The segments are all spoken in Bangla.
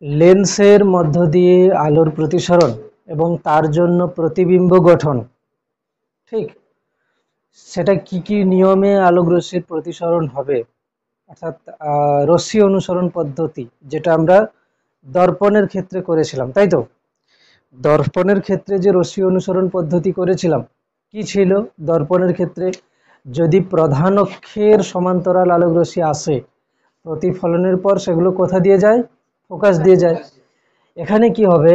লেন্সের মধ্য দিয়ে আলোর প্রতিসরণ এবং তার জন্য প্রতিবিম্ব গঠন, ঠিক সেটা কি কি নিয়মে আলোক রশ্মির প্রতিসরণ হবে, অর্থাৎ রশ্মি অনুসরণ পদ্ধতি, যেটা আমরা দর্পণের ক্ষেত্রে করেছিলাম, তাই তো? দর্পণের ক্ষেত্রে যে রশ্মি অনুসরণ পদ্ধতি করেছিলাম, কি ছিল দর্পণের ক্ষেত্রে? যদি প্রধান অক্ষের সমান্তরাল আলোক রশ্মি আসে, প্রতিফলনের পর সেগুলো কোথা দিয়ে যায়? ফোকাস দিয়ে যায়। এখানে কি হবে?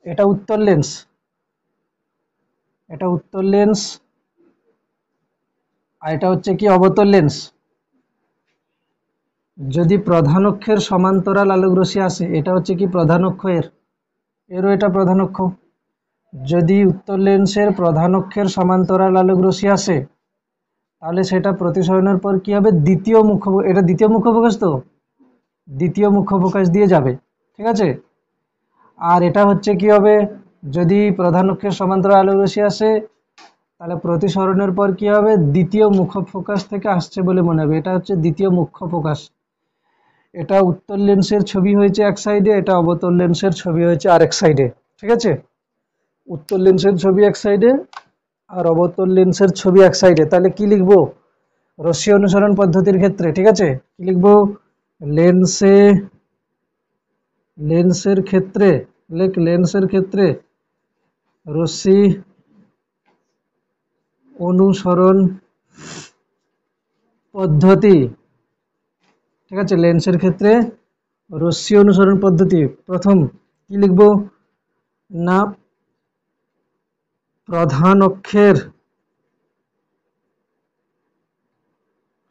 এটা উত্তর লেন্স, এটা উত্তর লেন্স, আর এটা হচ্ছে কি অবতল লেন্স। যদি প্রধান অক্ষের সমান্তরাল আলোক রশ্মি আসে, এটা হচ্ছে কি প্রধান অক্ষ, এরও এটা প্রধান অক্ষ। যদি উত্তর লেন্সের প্রধান অক্ষের সমান্তরাল আলোক রশ্মি আসে, তাহলে সেটা প্রতিসরণের পর কি হবে? দ্বিতীয় মুখ্য, এটা দ্বিতীয় মুখ্য ফোকাস, তো দ্বিতীয় মুখ্য ফোকাস দিয়ে যাবে, ঠিক আছে। আর এটা হচ্ছে কি হবে? যদি প্রধান অক্ষের সমান্তরাল আলোক রশ্মি আসে, তাহলে প্রতিসরণের পর কি হবে? দ্বিতীয় মুখ্য ফোকাস থেকে আসছে বলে মনে হবে, এটা হচ্ছে দ্বিতীয় মুখ্য ফোকাস। এটা উত্তর লেন্সের ছবি হয়েছে এক সাইডে, এটা অবতল লেন্সের ছবি হয়েছে আরেক সাইডে, ঠিক আছে। উত্তর লেন্সের ছবি এক সাইডে আর অবতল লেন্সের ছবি এক সাইডে। তাহলে কি লিখবো রশ্মি অনুসরণ পদ্ধতির ক্ষেত্রে? ঠিক আছে, কি লিখবো? লেন্সের ক্ষেত্রে, লেন্সের ক্ষেত্রে রশ্মি অনুসরণ পদ্ধতি, ঠিক আছে। লেন্সের ক্ষেত্রে রশ্মি অনুসরণ পদ্ধতি, প্রথম কি লিখবো না? প্রধান অক্ষের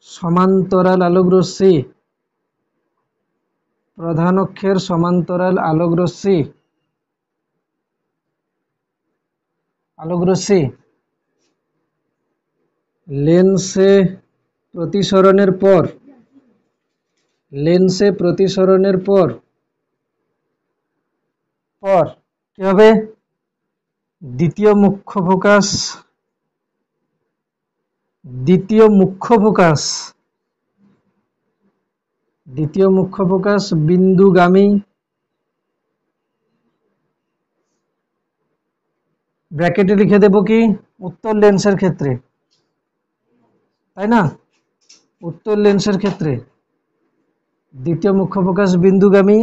সমান্তরাল আলোক রশ্মি, প্রধান অক্ষের সমান্তরাল আলোক রশ্মি, লেন্সে প্রতিসরণের পর, কি হবে? দ্বিতীয় মুখ্য ফোকাস বিন্দুগামী, ব্র্যাকেটে লিখে দেব কি? উত্তর লেন্সের ক্ষেত্রে, তাই না? উত্তর লেন্সের ক্ষেত্রে দ্বিতীয় মুখ্য ফোকাস বিন্দুগামী,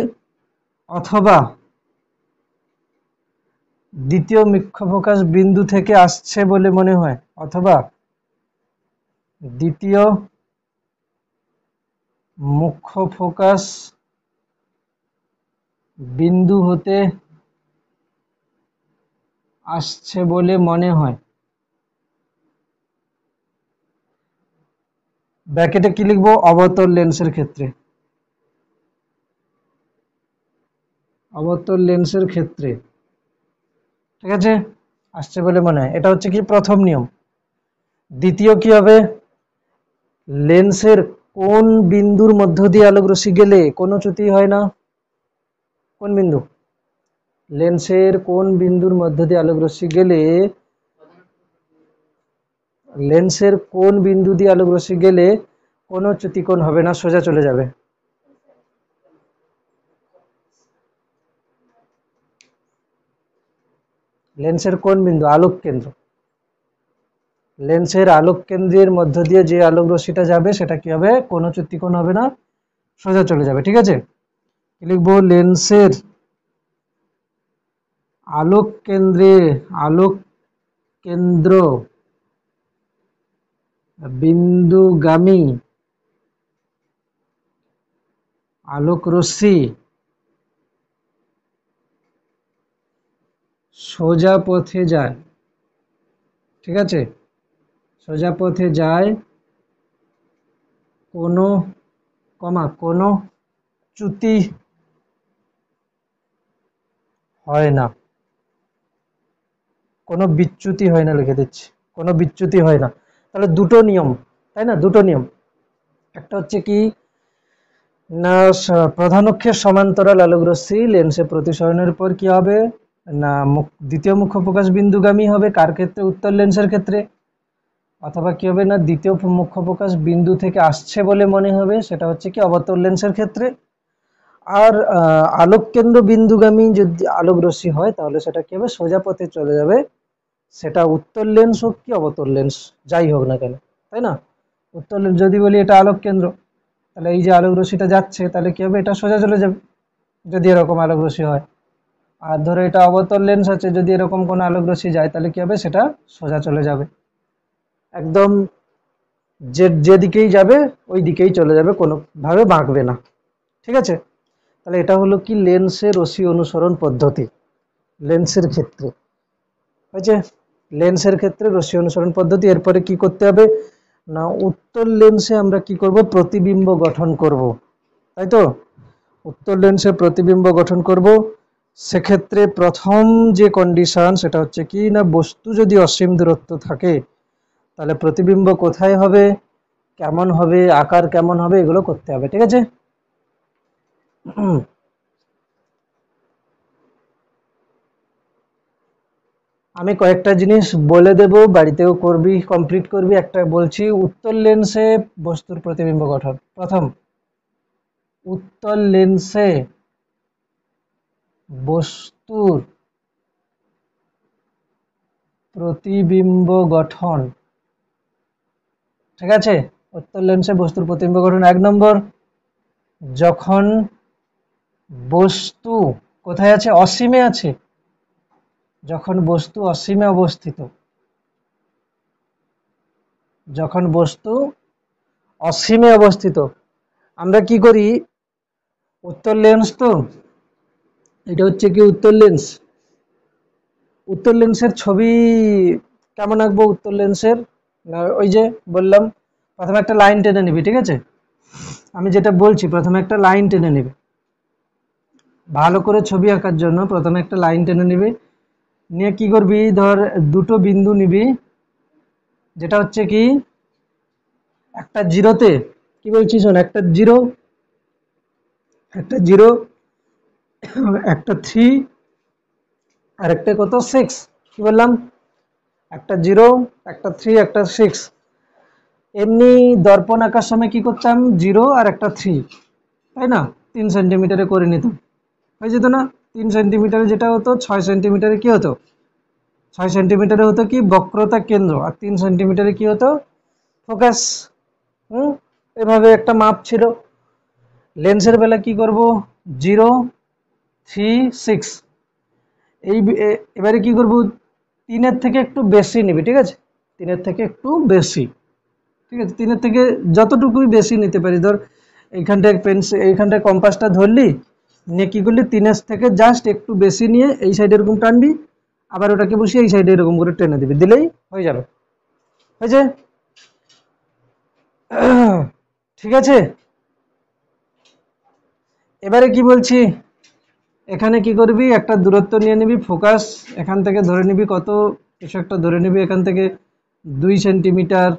অথবা দ্বিতীয় মুখ্য ফোকাস বিন্দু থেকে আসছে বলে মনে হয়, অথবা দ্বিতীয় মুখ্য ফোকাস বিন্দু হতে আসছে বলে মনে হয়। ব্র্যাকেটে কি লিখবো? অবতল লেন্সের ক্ষেত্রে, অবতল লেন্সের ক্ষেত্রে, ঠিক আছে, আসছে বলে মনে হয়। এটা হচ্ছে কি প্রথম নিয়ম। দ্বিতীয় কি হবে? লেন্সের কোন বিন্দুর মধ্য দিয়ে আলোক রশ্মি গেলে কোনো চ্যুতি হয় না? কোন বিন্দু? লেন্সের কোন বিন্দুর মধ্য দিয়ে আলোক রশ্মি গেলে, লেন্সের কোন বিন্দু দিয়ে আলোক রশ্মি গেলে কোনো চ্যুতিকোণ হবে না, সোজা চলে যাবে? লেন্সের কোন বিন্দু? আলোক কেন্দ্র। লেন্সের আলোক কেন্দ্রের মধ্য দিয়ে যে আলোক রশ্মিটা যাবে সেটা কি হবে? কোনো চ্যুতিকোণ হবে না, সোজা চলে যাবে, ঠিক আছে। লিখবো লেন্সের আলোক কেন্দ্র বিন্দুগামী আলোক রশ্মি সোজা পথে যায়, ঠিক আছে, সোজা পথে যায়, কোনো চ্যুতি হয় না, কোনো বিচ্যুতি হয় না, লিখে দিচ্ছি কোনো বিচ্যুতি হয় না। তাহলে দুটো নিয়ম, তাই না? দুটো নিয়ম, একটা হচ্ছে কি না প্রধান অক্ষের সমান্তরাল আলোক রশ্মি লেন্সে প্রতিসরণের পর কি হবে না দ্বিতীয় মুখ্য ফোকাস বিন্দুগামী হবে, কার ক্ষেত্রে? উত্তর লেন্সের ক্ষেত্রে। অথবা কি হবে না দ্বিতীয় মুখ্য ফোকাস বিন্দু থেকে আসছে বলে মনে হবে, সেটা হচ্ছে কি অবতল লেন্সের ক্ষেত্রে। আর আলোক কেন্দ্র বিন্দুগামী যদি আলোক রশ্মি হয় তাহলে সেটা কি হবে, সোজা পথে চলে যাবে, সেটা উত্তর লেন্স হোক কি অবতর লেন্স যাই হোক না কেন, তাই না। উত্তর লেন্স যদি বলি এটা আলোক কেন্দ্র, তাহলে এই যে আলোক রশ্মিটা যাচ্ছে তাহলে কি হবে, এটা সোজা চলে যাবে যদি এরকম আলোক রশ্মি হয়। আর ধরো এটা অবতল লেন্স আছে, যদি এরকম কোনো আলোক রশ্মি যায় তাহলে কি হবে, সেটা সোজা চলে যাবে, একদম যেদিকেই যাবে ওই দিকেই চলে যাবে, কোনোভাবে বাঁকবে না। ঠিক আছে, তাহলে এটা হলো কি লেন্সের রশ্মি অনুসরণ পদ্ধতি লেন্সের ক্ষেত্রে। হয়েছে, লেন্সের ক্ষেত্রে রশ্মি অনুসরণ পদ্ধতি। এরপরে কি করতে হবে না, উত্তর লেন্সে আমরা কি করব, প্রতিবিম্ব গঠন করব, তাই তো। উত্তর লেন্সে প্রতিবিম্ব গঠন করব, সেক্ষেত্রে প্রথম যে কন্ডিশন সেটা হচ্ছে কি না, বস্তু যদি অসীম দূরত্ব থাকে তাহলে প্রতিবিম্ব কোথায় হবে, কেমন হবে, আকার কেমন হবে, এগুলো করতে হবে। ঠিক আছে, আমি কয়েকটা জিনিস বলে দেব, বাড়িতেও করবি, কমপ্লিট করবি। একটা বলছি, উত্তর লেন্সে বস্তুর প্রতিবিম্ব গঠন। প্রথম, উত্তর লেন্সে বস্তুর প্রতিবিম্ব গঠন। ঠিক আছে, উত্তর লেন্সে বস্তুর প্রতিবিম্ব গঠন। এক নম্বর, যখন বস্তু কোথায় আছে, অসীমে আছে, যখন বস্তু অসীমে অবস্থিত, যখন বস্তু অসীমে অবস্থিত, আমরা কি করি, উত্তর লেন্স তো, এটা হচ্ছে কি উত্তর লেন্স। উত্তর লেন্সের ছবি কেমন আঁকবো, উত্তর লেন্সের ওই যে বললাম, প্রথমে একটা লাইন টেনে নিবি। ঠিক আছে, আমি যেটা বলছি, প্রথমে একটা লাইন টেনে নিবি, ভালো করে ছবি আঁকার জন্য প্রথমে একটা লাইন টেনে নিবি, নিয়ে কি করবি, ধর দুটো বিন্দু নিবি, যেটা হচ্ছে কি একটা জিরোতে, কি বলছি শোন, একটা জিরো, একটা জিরো, একটা থ্রি, আর একটা কত, সিক্স। কি বললাম, একটা জিরো, একটা থ্রি, একটা সিক্স। এমনি দর্পণ আঁকার সময় কি করতাম, জিরো আর একটা থ্রি, তাই না, 3 সেন্টিমিটারে করে নিতাম, হয়ে যেত না। 3 সেন্টিমিটারে যেটা হতো, 6 সেন্টিমিটারে কি হতো, 6 সেন্টিমিটারে হতো কি বক্রতা কেন্দ্র, আর 3 সেন্টিমিটারে কি হতো, ফোকাস। হুম, এভাবে একটা মাপ ছিল। লেন্সের বেলা কি করব, 0, 3, 6, এই এবারে কি করব, 3-এর থেকে একটু বেশি নিবি। ঠিক আছে, 3-এর থেকে একটু বেশি, ঠিক আছে, 3-এর থেকে যতটুকুই বেশি নিতে পারি। ধর এইখানটায় পেন্সিল, এইখানটায় কম্পাসটা ধরলি, নিয়ে কি করলি, 3-এর থেকে জাস্ট একটু বেশি নিয়ে এই সাইডে এরকম টানবি, আবার ওটাকে বসিয়ে এই সাইডে এরকম করে টেনে দিবি, দিলেই হয়ে যাবে। হয়েছে, ঠিক আছে। এবারে কি বলছি, এখানে কি করবি, একটা দূরত্ব নিয়ে নিবি, ফোকাস এখান থেকে ধরে নিবি, কত কিছু একটা ধরে নিবি, এখান থেকে 2 সেন্টিমিটার,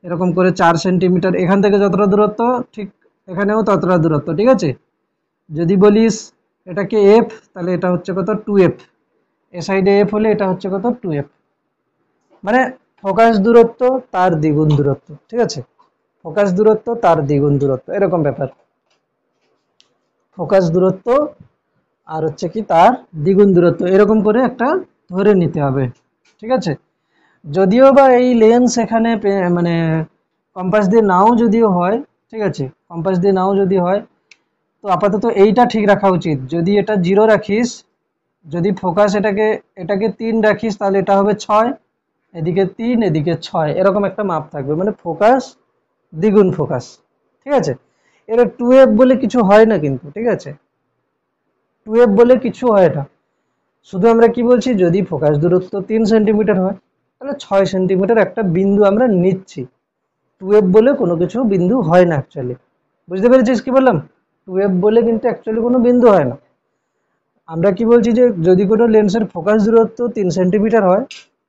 এরকম করে 4 সেন্টিমিটার, এখান থেকে যতটা দূরত্ব ঠিক এখানেও ততটা দূরত্ব। ঠিক আছে, যদি বলিস এটাকে এফ, তাহলে এটা হচ্ছে কত, 2F, এ সাইডে এফ হলে এটা হচ্ছে কত, 2F, মানে ফোকাস দূরত্ব তার দ্বিগুণ দূরত্ব। ঠিক আছে, ফোকাস দূরত্ব তার দ্বিগুণ দূরত্ব, এরকম ব্যাপার। ফোকাস দূরত্ব আর হচ্ছে কি তার দ্বিগুণ দূরত্ব, এরকম করে একটা ধরে নিতে হবে। ঠিক আছে, যদিও বা এই লেন্স এখানে মানে কম্পাস দিয়ে নাও যদিও হয়, ঠিক আছে, কম্পাস দিয়ে নাও যদি হয়, তো আপাতত এইটা ঠিক রাখা উচিত। যদি এটা 0 রাখিস, যদি ফোকাস এটাকে এটাকে 3 রাখিস, তাহলে এটা হবে 6, এদিকে 3, এদিকে 6, এরকম একটা মাপ থাকবে, মানে ফোকাস দ্বিগুণ ফোকাস। ঠিক আছে, এটা 2F বলে কিছু হয় না কিন্তু। ঠিক আছে, 2F বলে কিছু হয় না, শুধু আমরা কি বলছি, যদি ফোকাস দূরত্ব 3 সেন্টিমিটার হয় তাহলে 6 সেন্টিমিটার একটা বিন্দু আমরা নিচ্ছি। 2F বলে কোনো কিছু বিন্দু হয় না অ্যাকচুয়ালি, বুঝতে পেরেছিস কি বললাম, 2F বলে কিন্তু অ্যাকচুয়ালি কোনো বিন্দু হয় না। আমরা কি বলছি, যে যদি কোনো লেন্সের ফোকাস দূরত্ব 3 সেন্টিমিটার হয়,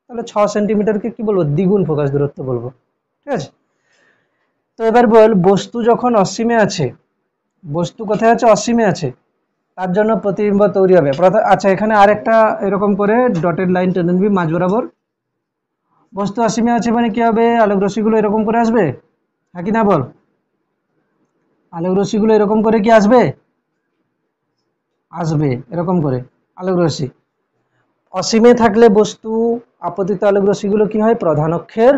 তাহলে 6 সেন্টিমিটারকে কি বলবো, দ্বিগুণ ফোকাস দূরত্ব বলবো। ঠিক আছে, তো এবার বল, বস্তু যখন অসীমে আছে, বস্তু কোথায় আছে, অসীমে আছে, তার জন্য প্রতিবিম্ব তৈরি হবে। আচ্ছা, এখানে আরেকটা এরকম করে ডটেড লাইন টেনে নিবি মাঝ বরাবর। বস্তু অসীমে আছে মানে কি হবে, আলোক রশ্মিগুলো এরকম করে আসবে, হ্যাঁ কি না বল, আলোক রশ্মিগুলো এরকম করে কি আসবে, আসবে এরকম করে আলোক রশ্মি। অসীমে থাকলে বস্তু আপতিত আলোক রশ্মিগুলো কি হয়, প্রধান অক্ষের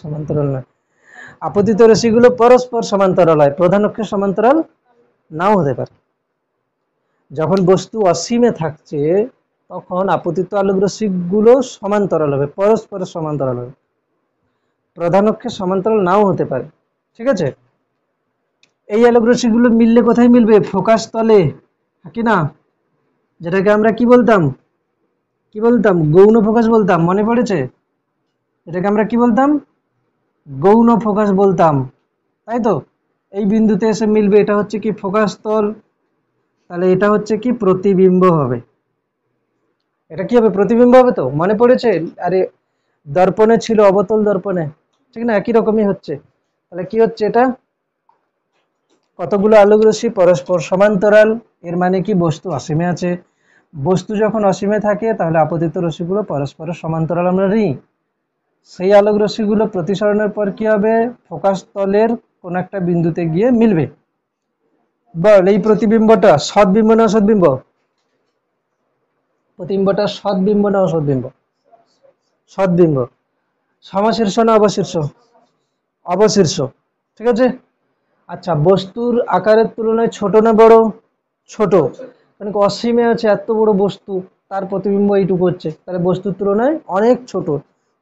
সমান্তরাল নয়, আপতিত রশ্মিগুলো পরস্পর সমান্তরাল হয়, প্রধান অক্ষের সমান্তরাল নাও হতে পারে। যখন বস্তু অসীমে থাকছে তখন আপতিত আলোক রশ্মিগুলো সমান্তরাল হবে, পরস্পর সমান্তরাল হবে, প্রধান অক্ষের সমান্তরাল নাও হতে পারে। ঠিক আছে, এই আলোক রশ্মিগুলো মিললে কোথায় মিলবে, ফোকাস তলে, কি না, যেটাকে আমরা কি বলতাম, গৌণ ফোকাস বলতাম, মনে পড়েছে? এটাকে আমরা কি বলতাম, গৌণ ফোকাস বলতাম, তাই তো। এই বিন্দুতে এসে মিলবে, এটা হচ্ছে কি ফোকাস তল, তাহলে এটা হচ্ছে কি প্রতিবিম্ব হবে। এটা কি হবে, প্রতিবিম্ব হবে, তো মনে পড়েছে? আরে দর্পণে ছিল, অবতল দর্পণে, ঠিক না, একই রকমই হচ্ছে। তাহলে কি হচ্ছে, এটা কতগুলো আলোক রশ্মি পরস্পর সমান্তরাল, এর মানে কি বস্তু অসীমে আছে। বস্তু যখন অসীমে থাকে তাহলে আপতিত রশ্মিগুলো পরস্পর সমান্তরাল আমরা নিই। সেই আলোক রশ্মিগুলো প্রতিসরণের পর কি হবে, ফোকাস তলের কোন একটা বিন্দুতে গিয়ে মিলবে। বল এই প্রতিবিম্বটা সৎবিম্ব না অসৎবিম্ব, প্রতিবিম্বটা সৎবিম্ব না অসৎবিম্ব, সৎবিম্ব। সমশীর্ষ না অবশীর্ষ, অবশীর্ষ, ঠিক আছে। আচ্ছা, বস্তুর আকারের তুলনায় ছোট না বড়, ছোট, মানে অসীমে আছে, এত বড় বস্তু, তার প্রতিবিম্ব এইটুকু হচ্ছে, তাহলে বস্তুর তুলনায় অনেক ছোট,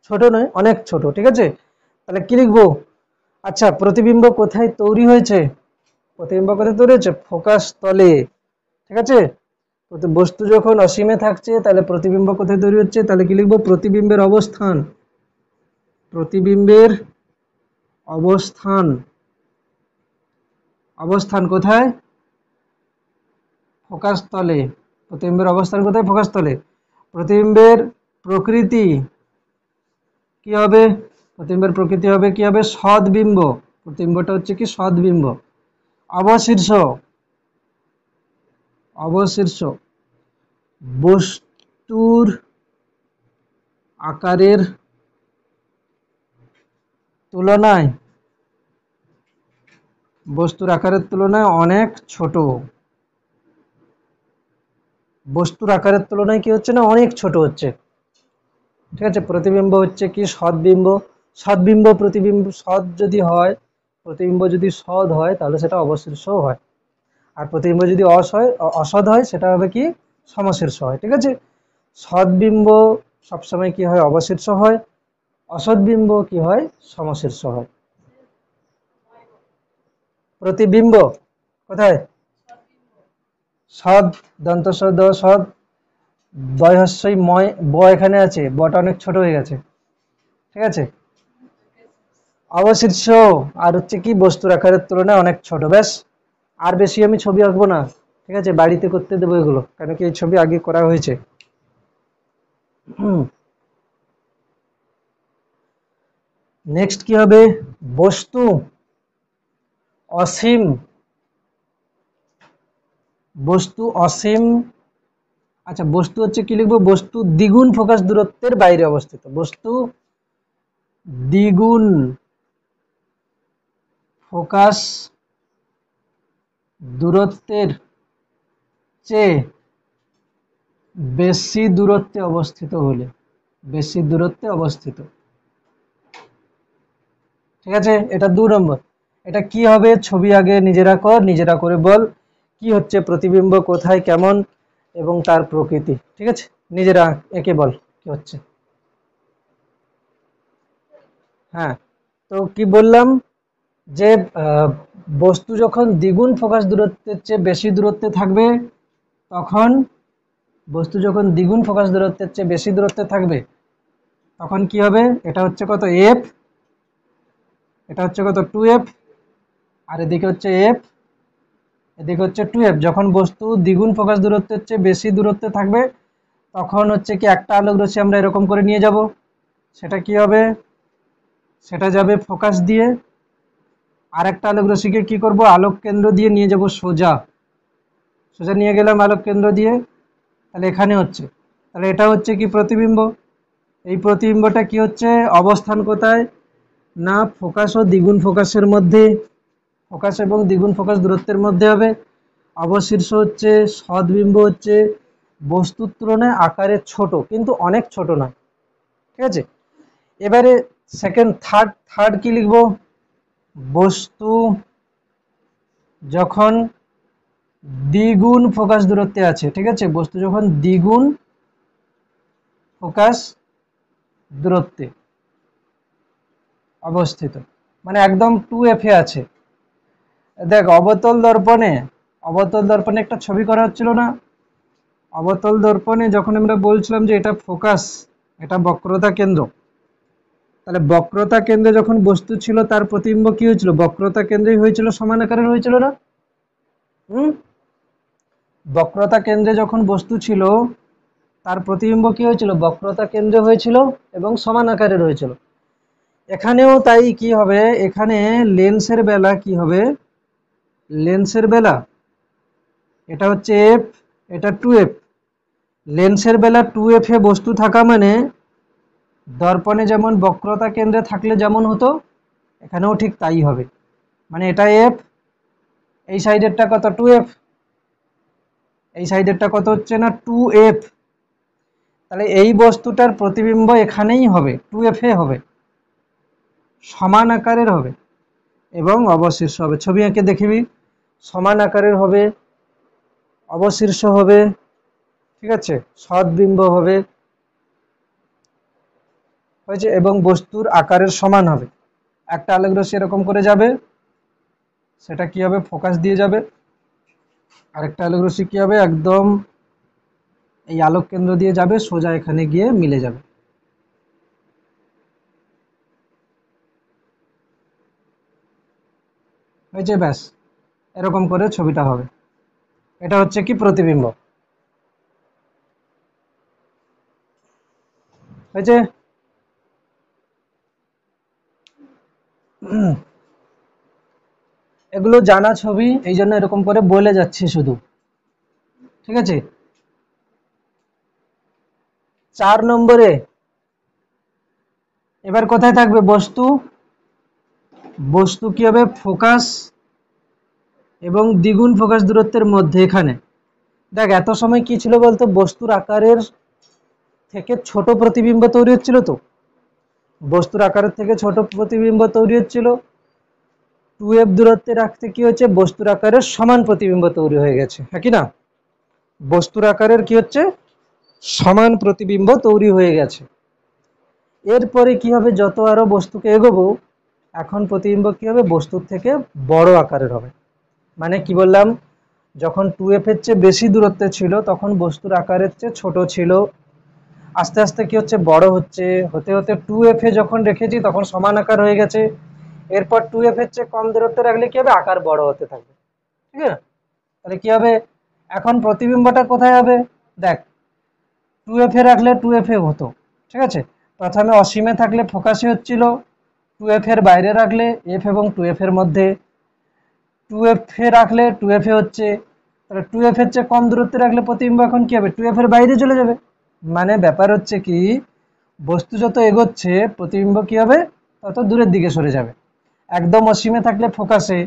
ছোট নয় অনেক ছোট, ঠিক আছে। তাহলে কি লিখবো, আচ্ছা প্রতিবিম্ব কোথায় তৈরি হয়েছে, প্রতিবিম্ব কোথায় তৈরি হয়েছে, ফোকাস তলে, ঠিক আছে। বস্তু যখন অসীমে থাকছে তাহলে প্রতিবিম্ব কোথায় তৈরি হচ্ছে, তাহলে কি লিখবো, প্রতিবিম্বের অবস্থান, প্রতিবিম্বের অবস্থান, অবস্থান কোথায়, ফোকাস তলে, প্রতিবিম্বের অবস্থান কোথায়, ফোকাস তলে। প্রতিবিম্বের প্রকৃতি কি হবে, প্রতিবিম্বের প্রকৃতি হবে কি হবে, সদ্বিম্ব, প্রতিবিম্বটা হচ্ছে কি সদ্বিম্ব। অবশীর্ষ, অবশীর্ষ বস্তুর আকারের তুলনায়, বস্তুর আকারের তুলনায় অনেক ছোট, বস্তুর আকারের তুলনায় কি হচ্ছে না, অনেক ছোট হচ্ছে, ঠিক আছে। প্রতিবিম্ব হচ্ছে কি সদ্বিম্ব, সদ্বিম্ব প্রতিবিম্ব, সৎ যদি হয়, প্রতিবিম্ব যদি সৎ হয় তাহলে সেটা অবশীর্ষ হয়, আর প্রতিবিম্ব যদি অসৎ হয় সেটা হবে কি সমশীর্ষ হয়, ঠিক আছে। সদ্বিম্ব সবসময় কি হয়, অবশীর্ষ হয়, অসৎবিম্ব কি হয়, সমশীর্ষ হয়। প্রতিবিম্ব কোথায়, সৎ, দন্ত স দ সৎ, দয় হস্যই ময়, ব এখানে আছে, বটা অনেক ছোট হয়ে গেছে, ঠিক আছে। অবশীর্ষ আর হচ্ছে কি বস্তুর আকারের তুলনায় অনেক ছোট, ব্যাস। আর বেশি আমি ছবি আঁকবো না, ঠিক আছে, বাড়িতে করতে দেবো এগুলো, কেন কি এই ছবি আগে করা হয়েছে। নেক্সট কি হবে, বস্তু অসীম, বস্তু অসীম, আচ্ছা বস্তু হচ্ছে কি লিখবো, বস্তু দ্বিগুণ ফোকাস দূরত্বের বাইরে অবস্থিত, বস্তু দ্বিগুণ ফোকাস দূরত্বের চেয়ে বেশি দূরত্বে অবস্থিত হলে, বেশি দূরত্বে অবস্থিত, ঠিক আছে। এটা 2 নম্বর। এটা কি হবে, ছবি আগে নিজেরা কর, নিজেরা করে বল কি হচ্ছে, প্রতিবিম্ব কোথায় কেমন এবং তার প্রকৃতি, ঠিক আছে, নিজেরা একে বল কি হচ্ছে। হ্যাঁ, তো কি বললাম, যে বস্তু যখন দ্বিগুণ ফোকাস দূরত্বের চেয়ে বেশি দূরত্বে থাকবে, তখন বস্তু যখন দ্বিগুণ ফোকাস দূরত্বের চেয়ে বেশি দূরত্বে থাকবে তখন কি হবে, এটা হচ্ছে কত এফ, এটা হচ্ছে কত 2f, আর এদিকে হচ্ছে এফ, এদিকে হচ্ছে 2f। যখন বস্তু দ্বিগুণ ফোকাস দূরত্বের চেয়ে বেশি দূরত্বে থাকবে তখন হচ্ছে কি একটা আলোক রশ্মি আমরা এরকম করে নিয়ে যাব, সেটা কি হবে, সেটা যাবে ফোকাস দিয়ে, আর একটা আলোক রশ্মিকে কি করব, আলোক কেন্দ্র দিয়ে নিয়ে যাব সোজা, সোজা নিয়ে গেলাম আলোক কেন্দ্র দিয়ে, তাহলে এখানে হচ্ছে, তাহলে এটা হচ্ছে কি প্রতিবিম্ব। এই প্রতিবিম্বটা কি হচ্ছে, অবস্থান কোথায়, না ফোকাস ও দ্বিগুণ ফোকাসের মধ্যে, ফোকাস এবং দ্বিগুণ ফোকাস দূরত্বের মধ্যে হবে। অবশীর্ষ হচ্ছে সদ্বিম্ব হচ্ছে বস্তুর তুলনায় আকারে ছোট, কিন্তু অনেক ছোট না। ঠিক আছে, এবারে থার্ড কি লিখবো? বস্তু যখন দ্বিগুণ ফোকাস দূরত্বে আছে, ঠিক আছে, বস্তু যখন দ্বিগুণ ফোকাস দূরত্বে অবস্থিত, মানে একদম 2f এ আছে। দেখ অবতল দর্পণে একটা ছবি করা হচ্ছিল না? অবতল দর্পণে যখন আমরা বলছিলাম যে এটা ফোকাস, এটা বক্রতা কেন্দ্র, তাহলে বক্রতা কেন্দ্রে যখন বস্তু ছিল তার প্রতিবিম্ব কি হয়েছিল? বক্রতা কেন্দ্রেই হয়েছিল, সমান আকারের হয়েছিল না? বক্রতা কেন্দ্রে যখন বস্তু ছিল তার প্রতিবিম্ব কি হয়েছিল? বক্রতা কেন্দ্রে হয়েছিল এবং সমান আকারের হয়েছিল। এখানেও তাই কি হবে? এখানে লেন্সের বেলা কি হবে? লেন্সের বেলা এটা হচ্ছে এফ, এটা 2f। লেন্সের বেলা 2f এ বস্তু থাকা মানে দর্পণে যেমন বক্রতা কেন্দ্রে থাকলে যেমন হতো, এখানেও ঠিক তাই হবে। মানে এটা এফ, এই সাইডেরটা কত? 2f, এই সাইডেরটা কত হচ্ছে না? 2f। তাহলে এই বস্তুটার প্রতিবিম্ব এখানেই হবে, 2f এ হবে, সমান আকারের হবে এবং অবশীর্ষ হবে। ছবি এঁকে দেখিবি, সমান আকারের হবে, অবশীর্ষ হবে, ঠিক আছে, সদ্বিম্ব হবে, হয়েছে, এবং বস্তুর আকারের সমান হবে। একটা আলোক রশ্মি এরকম করে যাবে, সেটা কি হবে? ফোকাস দিয়ে যাবে। আরেকটা আলোক রশ্মি কি হবে? একদম এই আলোক কেন্দ্র দিয়ে যাবে, সোজা এখানে গিয়ে মিলে যাবে। হয়েছে, ব্যাস এরকম করে ছবিটা হবে। এটা হচ্ছে কি? প্রতিবিম্ব। হয়েছে? এগুলো জানা ছবি, এই জন্য এরকম করে বলে যাচ্ছি শুধু, ঠিক আছে। 4 নম্বরে এবার কোথায় থাকবে বস্তু? বস্তু কি হবে? ফোকাস এবং দ্বিগুণ ফোকাস দূরত্বের মধ্যে। এখানে দেখ এত সময় কি ছিল বলতো? বস্তুর আকারের থেকে ছোট প্রতিবিম্ব তৈরি হচ্ছিল, তো বস্তুর আকারের থেকে ছোট প্রতিবিম্ব তৈরি হচ্ছিল। 2f দূরত্বে রাখতে কি হচ্ছে? বস্তুর আকারের সমান প্রতিবিম্ব তৈরি হয়ে গেছে, হ্যাঁ কি না? বস্তুর আকারের কি হচ্ছে? সমান প্রতিবিম্ব তৈরি হয়ে গেছে। এরপরে কি হবে? যত আরো বস্তুকে এগোবো, এখন প্রতিবিম্ব কি হবে? বস্তুর থেকে বড় আকারের হবে। মানে কি বললাম? যখন 2f এর চেয়ে বেশি দূরত্বে ছিল তখন বস্তুর আকারের চেয়ে ছোট ছিল, আস্তে আস্তে কি হচ্ছে? বড় হচ্ছে, হতে হতে 2f এ যখন রেখেছি তখন সমান আকার হয়ে গেছে। এরপর 2f এর চেয়ে কম দূরত্বে রাখলে কি হবে? আকার বড় হতে থাকবে, ঠিক আছে। তাহলে কি হবে? এখন প্রতিবিম্বটা কোথায় হবে? দেখ 2f এ রাখলে 2f এ হতো, ঠিক আছে। প্রথমে অসীমে থাকলে ফোকাসে হচ্ছিল, 2f এর বাইরে রাখলে f এবং 2f এর মধ্যে, 2f এ রাখলে 2f এ হচ্ছে। তাহলে 2f এর চেয়ে কম দূরত্বে রাখলে প্রতিবিম্ব এখন কি হবে? 2f এর বাইরে চলে যাবে। মানে ব্যাপার হচ্ছে কি, বস্তু যত এগোচ্ছে প্রতিবিম্ব কি হবে? তত দূরের দিকে সরে যাবে। একদম অসীমে থাকলে ফোকাসে,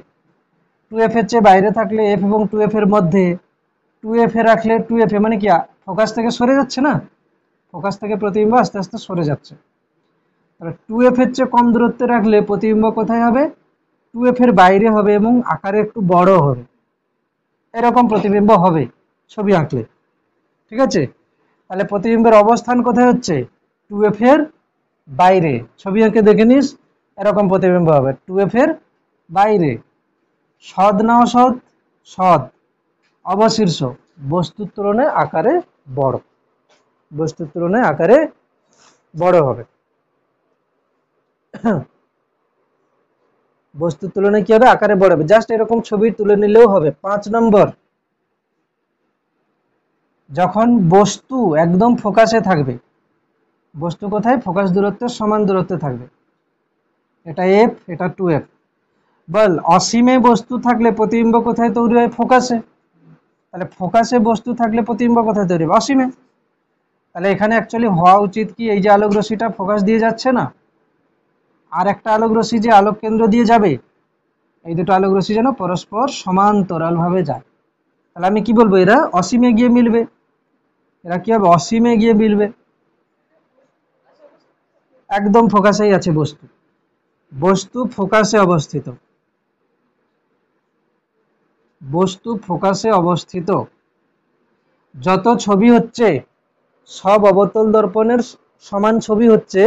2f এর চেয়ে বাইরে থাকলে f এবং 2f এর মধ্যে, 2f এ রাখলে 2f এ, মানে কি ফোকাস থেকে সরে যাচ্ছে না? ফোকাস থেকে প্রতিবিম্ব আস্তে আস্তে সরে যাচ্ছে। তাহলে 2f এর চেয়ে কম দূরত্বে রাখলে প্রতিবিম্ব কোথায় হবে? 2f এর বাইরে হবে এবং আকারে একটু বড় হবে, এরকম প্রতিবিম্ব হবে ছবি আঁকলে, ঠিক আছে। তাহলে প্রতিবিম্বের অবস্থান কোথায় হচ্ছে? 2f এর বাইরে। ছবি আঁকে দেখে নিস, এরকম প্রতিবিম্ব হবে 2f এর বাইরে। সৎ না অসৎ? সৎ। অবশীর্ষ বস্তুর তুলনায় আকারে বড়, বস্তুর তুলনায় আকারে বড় হবে। বস্তুর তুলনায় কি হবে? আকারে বড় হবে। জাস্ট এরকম ছবি তুলে নিলেও হবে। 5 নম্বর, যখন বস্তু একদম ফোকাসে থাকবে, বস্তু কোথায়? ফোকাস দূরত্বের সমান দূরত্বে থাকবে, এটা f, এটা 2f। বল অসীমে বস্তু থাকলে প্রতিবিম্ব কোথায় তৈরি হয়? ফোকাসে। তাহলে ফোকাসে বস্তু থাকলে প্রতিবিম্ব কোথায় তৈরি হবে? অসীমে। তাহলে এখানে অ্যাকচুয়ালি হওয়া উচিত কি, এই যে আলোক রশ্মিটা ফোকাস দিয়ে যাচ্ছে না, আর একটা আলোক রশ্মি যে আলোক কেন্দ্র দিয়ে যাবে, এই দুটো আলোক রশ্মি যেন পরস্পর সমান্তরালভাবে যায়। তাহলে আমি কি বলবো, এরা অসীমে গিয়ে মিলবে। এরা কি হবে, অসীমে গিয়ে মিলবে। একদম ফোকাসেই আছে বস্তু, বস্তু ফোকাসে অবস্থিত, বস্তু ফোকাসে অবস্থিত। যত ছবি হচ্ছে সব অবতল দর্পণের সমান ছবি হচ্ছে,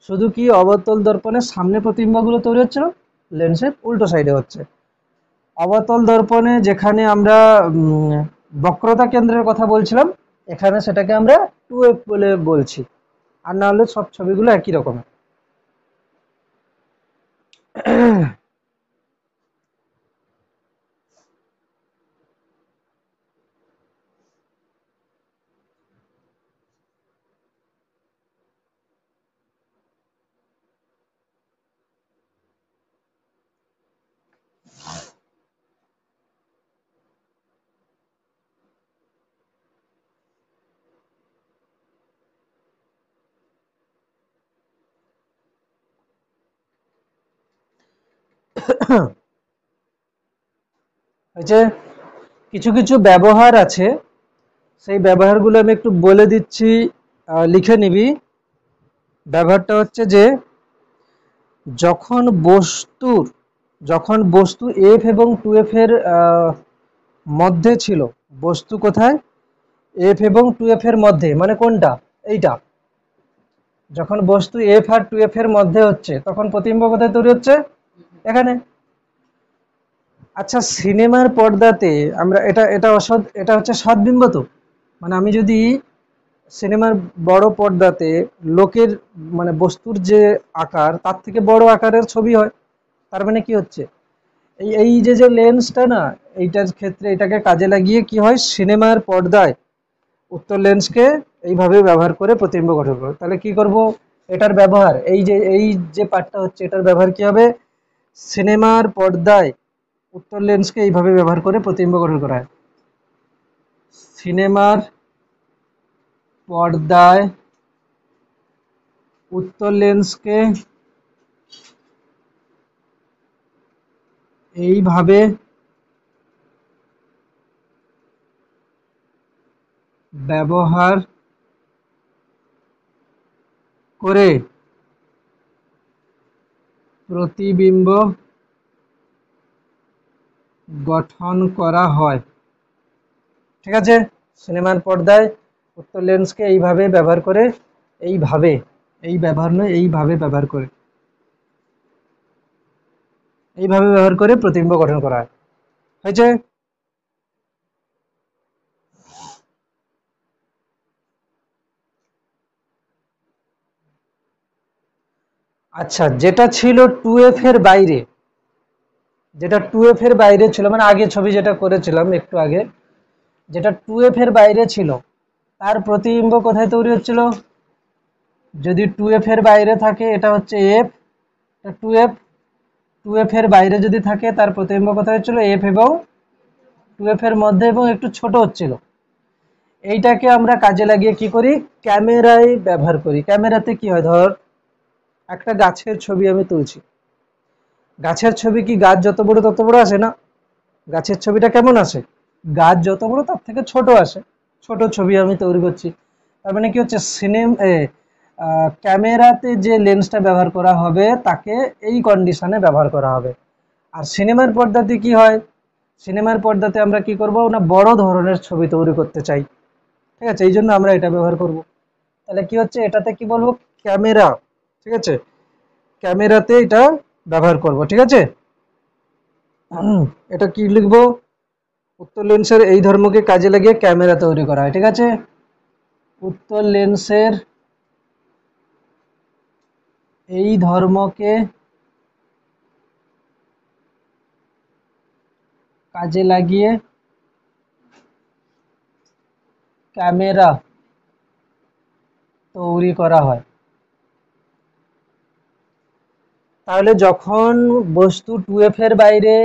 শুধু কি অবতল দর্পণের সামনে প্রতিবিম্বগুলো তৈরি হচ্ছিল, লেন্সের উল্টো সাইডে হচ্ছে। অবতল দর্পণে যেখানে আমরা বক্রতা কেন্দ্রের কথা বলছিলাম, এখানে সেটাকে আমরা 2f বলে বলছি, আর না হলে সব ছবিগুলো একই রকমের। হয়েছে, কিছু কিছু ব্যবহার আছে, সেই ব্যবহারগুলো আমি একটু বলে দিচ্ছি, লিখে নিবি। ব্যবহারটা হচ্ছে যে যখন বস্তু এফ এবং 2f এর মধ্যে ছিল, বস্তু কোথায়, এফ এবং 2f এর মধ্যে, মানে কোনটা, এইটা। যখন বস্তু এফ আর 2f এর মধ্যে হচ্ছে, তখন প্রতিবিম্ব কোথায় তৈরি হচ্ছে, এখানে। আচ্ছা, সিনেমার পর্দাতে আমরা এটা হচ্ছে সদ্বিম্ব। তো মানে আমি যদি সিনেমার বড় পর্দাতে লোকের মানে বস্তুর যে আকার, তার থেকে বড় আকারের ছবি হয়, তার মানে কি হচ্ছে, এই এই যে যে লেন্সটা না, এইটার ক্ষেত্রে এটাকে কাজে লাগিয়ে কি হয়, সিনেমার পর্দায় উত্তল লেন্সকে এইভাবে ব্যবহার করে প্রতিবিম্ব গঠন করবে। তাহলে কি করব, এটার ব্যবহার, এই যে পার্টটা হচ্ছে, এটার ব্যবহার কি হবে, সিনেমার পর্দায় উত্তল লেন্সকে এইভাবে ব্যবহার করে প্রতিবিম্ব গঠন করা হয়। সিনেমার পর্দায় উত্তল লেন্সকে এইভাবে ব্যবহার করে প্রতিবিম্ব গঠন করা হয়। ঠিক আছে, সিনেমার পর্দায় উত্তল লেন্সকে এইভাবে ব্যবহার করে, এইভাবে, এই ব্যবহার নয়, এইভাবে ব্যবহার করে, এইভাবে ব্যবহার করে প্রতিবিম্ব গঠন করা হয়। হয়েছে। আচ্ছা, যেটা ছিল 2f এর বাইরে, যেটা 2f এর বাইরে ছিল, মানে আগে ছবি যেটা করেছিলাম একটু আগে, যেটা 2f এর বাইরে ছিল, তার প্রতিবিম্ব কোথায় তৈরি হচ্ছিল, যদি 2f এর বাইরে থাকে, এটা হচ্ছে f, 2f, 2f এর বাইরে যদি থাকে, তার প্রতিবিম্ব কোথায় হচ্ছিল, f এবং 2f এর মধ্যে, এবং একটু ছোট হচ্ছিল। এইটাকে আমরা কাজে লাগিয়ে কি করি, ক্যামেরায় ব্যবহার করি। ক্যামেরাতে কি হয়, ধর একটা গাছের ছবি আমি তুলছি, গাছের ছবি কি গাছ যত বড় তত বড় আসে না, গাছের ছবিটা কেমন আসে, গাছ যত বড় তার থেকে ছোট আসে, ছোট ছবি আমি তৈরি করছি। তার মানে কি হচ্ছে, ক্যামেরাতে যে লেন্সটা ব্যবহার করা হবে, তাকে এই কন্ডিশনে ব্যবহার করা হবে। আর সিনেমার পর্দাতে কি হয়, সিনেমার পর্দাতে আমরা কি করব না, বড় ধরনের ছবি তৈরি করতে চাই, ঠিক আছে, এই জন্য আমরা এটা ব্যবহার করব। তাহলে কি হচ্ছে, এটাতে কি বলবো, ক্যামেরা, ঠিক আছে, ক্যামেরাতে এটা ব্যবহার করব। ঠিক আছে, এটা কি লিখবো, উত্তল লেন্সের এই ধর্মকে কাজে লাগিয়ে ক্যামেরা তৈরি করা হয়। ঠিক আছে, উত্তল লেন্সের এই ধর্মকে কাজে লাগিয়ে ক্যামেরা তৈরি করা হয়। তাহলে যখন বস্তু 2f এর বাইরে,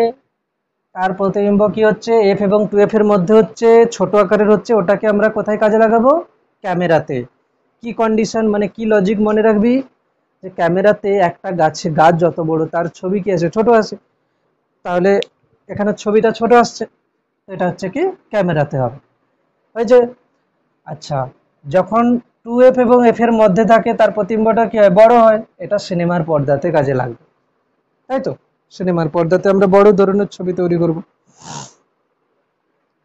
তার প্রতিবিম্ব কি হচ্ছে, f এবং 2f এর মধ্যে হচ্ছে, ছোট আকারের হচ্ছে, ওটাকে আমরা কোথায় কাজে লাগাবো, ক্যামেরাতে। কি কন্ডিশন, মানে কি লজিক মনে রাখবি, যে ক্যামেরাতে একটা গাছ যত বড় তার ছবি কি আছে, ছোট আসে, তাহলে এখানে ছবিটা ছোট আসছে, এটা হচ্ছে কি ক্যামেরাতে হবে। ওই যে আচ্ছা, যখন 2f এবং f এর মধ্যে থাকে তার প্রতিবিম্বটা কি হয়, বড় হয়, এটা সিনেমার পর্দাতে কাজে লাগবে, তাই তো। সিনেমার পর্দাতে আমরা বড় ধরনের ছবি তৈরি করব।